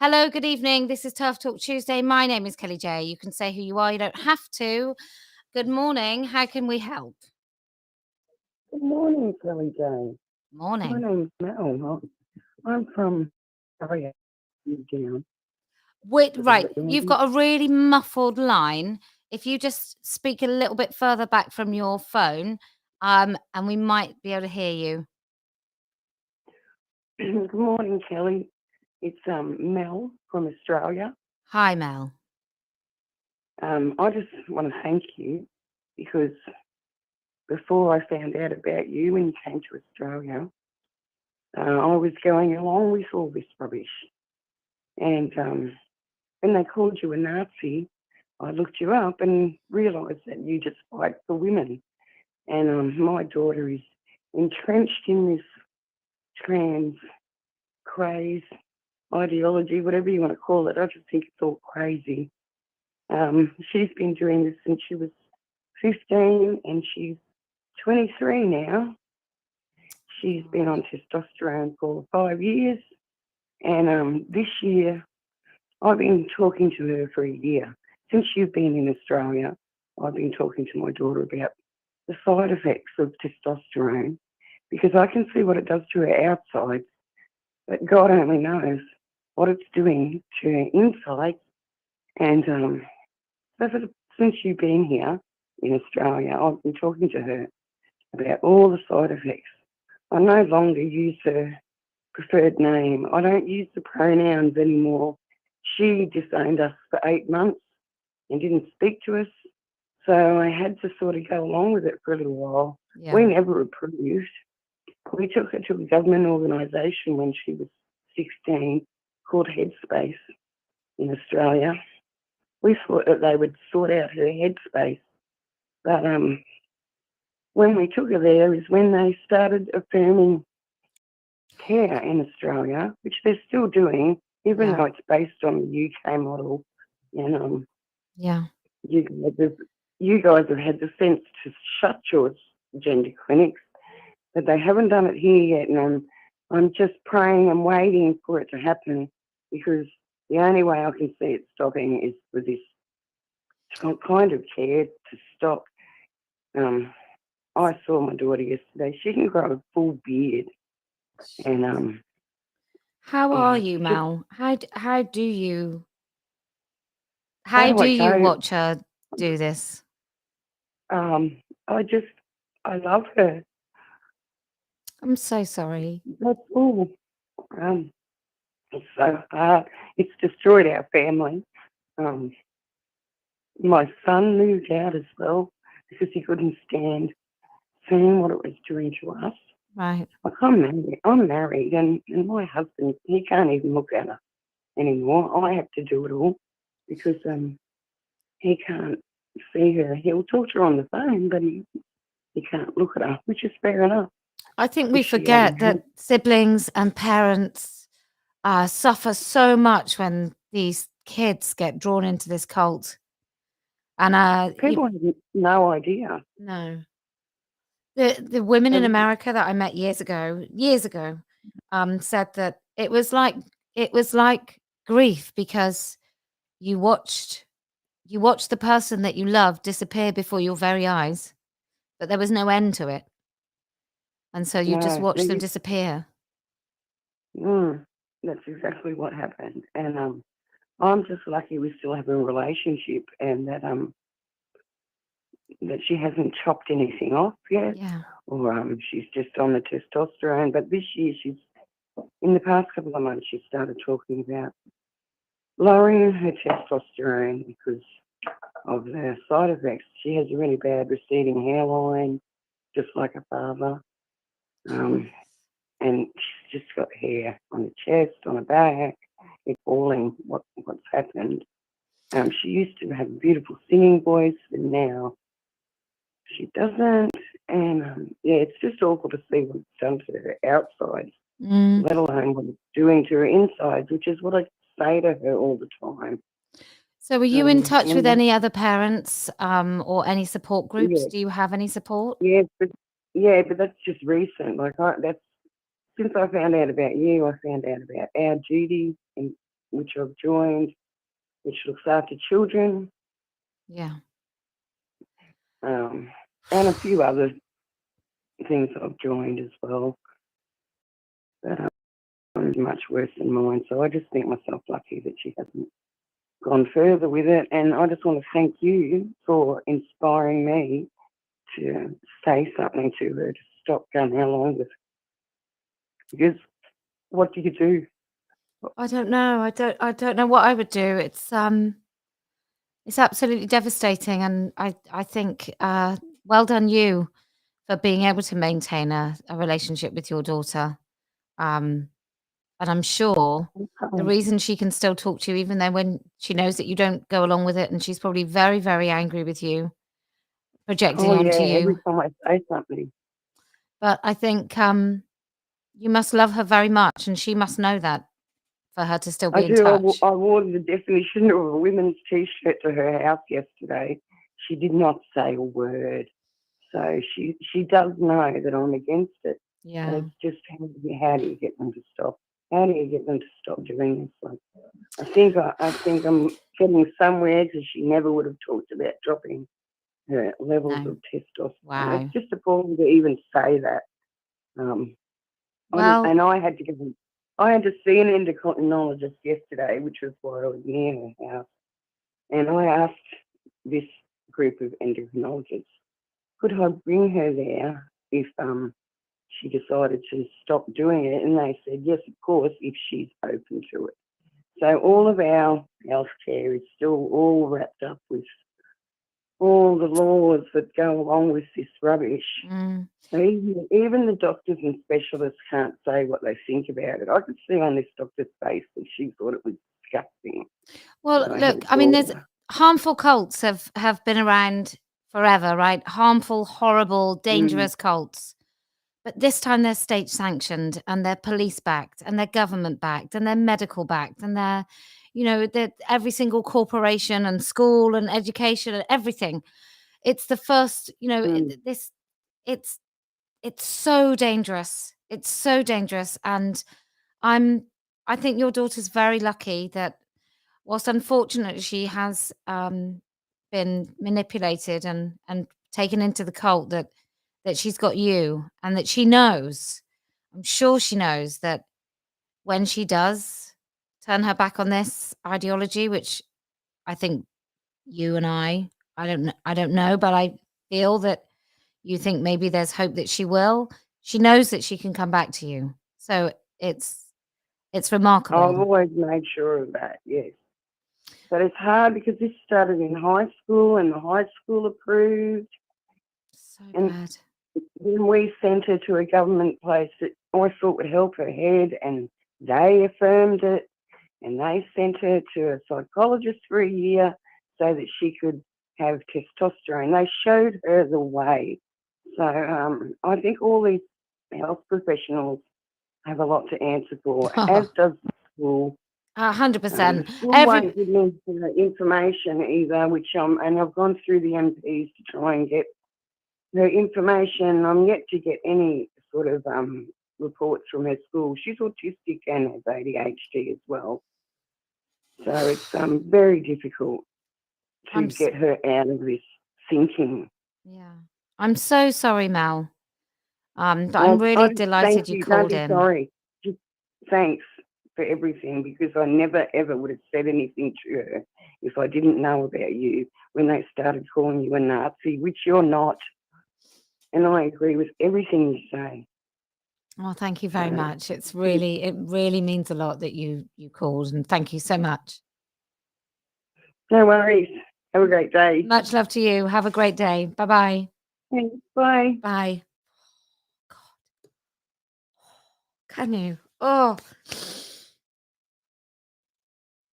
Hello, good evening. This is TERF Talk Tuesday. My name is Kellie-Jay. You can say who you are. You don't have to. Good morning. How can we help? Good morning, Kellie-Jay. My Morning. name's Mel. I'm from Australia, New Zealand. Wait, Is right. that what you You've want? got a really muffled line. If you just speak a little bit further back from your phone, and we might be able to hear you. Good morning, Kelly. It's Mel from Australia. Hi, Mel. I just want to thank you because before I found out about you when you came to Australia, I was going along with all this rubbish. And when they called you a Nazi, I looked you up and realised that you just fight for women. And my daughter is entrenched in this trans craze, ideology, whatever you want to call it. I just think it's all crazy. She's been doing this since she was 15 and she's 23 now. She's been on testosterone for 5 years. And this year, I've been talking to her for a year. Since you've been in Australia, I've been talking to my daughter about the side effects of testosterone because I can see what it does to her outside, but God only knows what it's doing to her inside. And since you've been here in Australia, I've been talking to her about all the side effects. I no longer use her preferred name. I don't use the pronouns anymore. She disowned us for 8 months and didn't speak to us. So I had to sort of go along with it for a little while. Yeah. We never approved. We took her to a government organisation when she was 16 called Headspace in Australia. We thought that they would sort out her headspace. But when we took her there is when they started affirming care in Australia, which they're still doing, even though it's based on the UK model. And Yeah. you guys have had the sense to shut your gender clinics, but they haven't done it here yet. And I'm just praying and waiting for it to happen because the only way I can see it stopping is for this kind of care to stop. I saw my daughter yesterday. She can grow a full beard. And How are you, Mel? How do you watch her do this? I love her. I'm so sorry. That's all. It's so hard. It's destroyed our family. My son moved out as well because he couldn't stand seeing what it was doing to us. Right. Like I'm married, and my husband, he can't even look at her anymore. I have to do it all because he can't see her. He'll talk to her on the phone, but he can't look at her, which is fair enough. I think we forget that siblings and parents suffer so much when these kids get drawn into this cult. And people have no idea. No. The women in America that I met years ago, said that it was like grief because you watched the person that you loved disappear before your very eyes, but there was no end to it. And so you just watched them disappear. That's exactly what happened. And I'm just lucky we still have a relationship and that she hasn't chopped anything off yet. Yeah. Or she's just on the testosterone. But this year in the past couple of months, she started talking about lowering her testosterone because of the side effects. She has a really bad receding hairline, just like her father. And she's just got hair on her chest, on her back. It's falling what's happened. She used to have a beautiful singing voice, and now she doesn't. And it's just awful to see what it's done to her outside, let alone what it's doing to her inside, which is what I say to her all the time. So were you in touch with any other parents or any support groups? Yeah. Do you have any support? Yeah, but that's just recent. Since I found out about you, I found out about our Judy, and which I've joined, which looks after children, Yeah. and a few other things I've joined as well. But it's much worse than mine, so I just think myself lucky that she hasn't gone further with it. And I just want to thank you for inspiring me to say something to her to stop going along with it. Because what do you do? I don't know. I don't know what I would do. It's absolutely devastating, and I think well done you for being able to maintain a relationship with your daughter. And I'm sure the reason she can still talk to you, even though when she knows that you don't go along with it, and she's probably very, very angry with you, projecting onto Every you. time I say something. But I think you must love her very much, and she must know that for her to still I be in do. touch. I wore the definition of a women's T-shirt to her house yesterday. She did not say a word. So she does know that I'm against it. Yeah. But it's just how do you get them to stop? How do you get them to stop doing this? Like, I think I'm getting somewhere, because she never would have talked about dropping her levels No. of testosterone. Wow. It's just appalling to even say that. Well, and I had to see an endocrinologist yesterday, which was why I was near her house. And I asked this group of endocrinologists, could I bring her there if she decided to stop doing it? And they said, yes, of course, if she's open to it. So all of our healthcare is still all wrapped up with all the laws that go along with this rubbish. So even the doctors and specialists can't say what they think about it. I could see on this doctor's face that she thought it was disgusting. well, look, I mean, there's harmful cults have been around forever, right? Harmful, horrible, dangerous cults. But this time they're state sanctioned, and they're police backed, and they're government backed, and they're medical backed, and they're, they're every single corporation and school and education and everything. It's the first, it's so dangerous. It's so dangerous. And I think your daughter's very lucky that, whilst unfortunately she has been manipulated and taken into the cult, that she's got you, and that she knows, I'm sure she knows, that when she does turn her back on this ideology, which I think you and I don't know, but I feel that you think maybe there's hope that she will. She knows that she can come back to you. So it's remarkable. I've always made sure of that, yes. But it's hard because this started in high school, and the high school approved. So bad. Then we sent her to a government place that I thought would help her head, and they affirmed it, and they sent her to a psychologist for a year so that she could have testosterone. They showed her the way. So I think all these health professionals have a lot to answer for, as does the school. 100%. School won't give me the information either, and I've gone through the MPs to try and get the information. I'm yet to get any sort of reports from her school. She's autistic and has ADHD as well. So it's very difficult to get her out of this thinking. Yeah. I'm so sorry, Mel. I'm really delighted you called in. Sorry. Just thanks for everything, because I never, ever would have said anything to her if I didn't know about you when they started calling you a Nazi, which you're not. And I agree with everything you say. Oh, thank you very much. It really means a lot that you called, and thank you so much. No worries. Have a great day. Much love to you. Have a great day. Bye-bye. Thanks. Bye. Bye. God. Can you? Oh.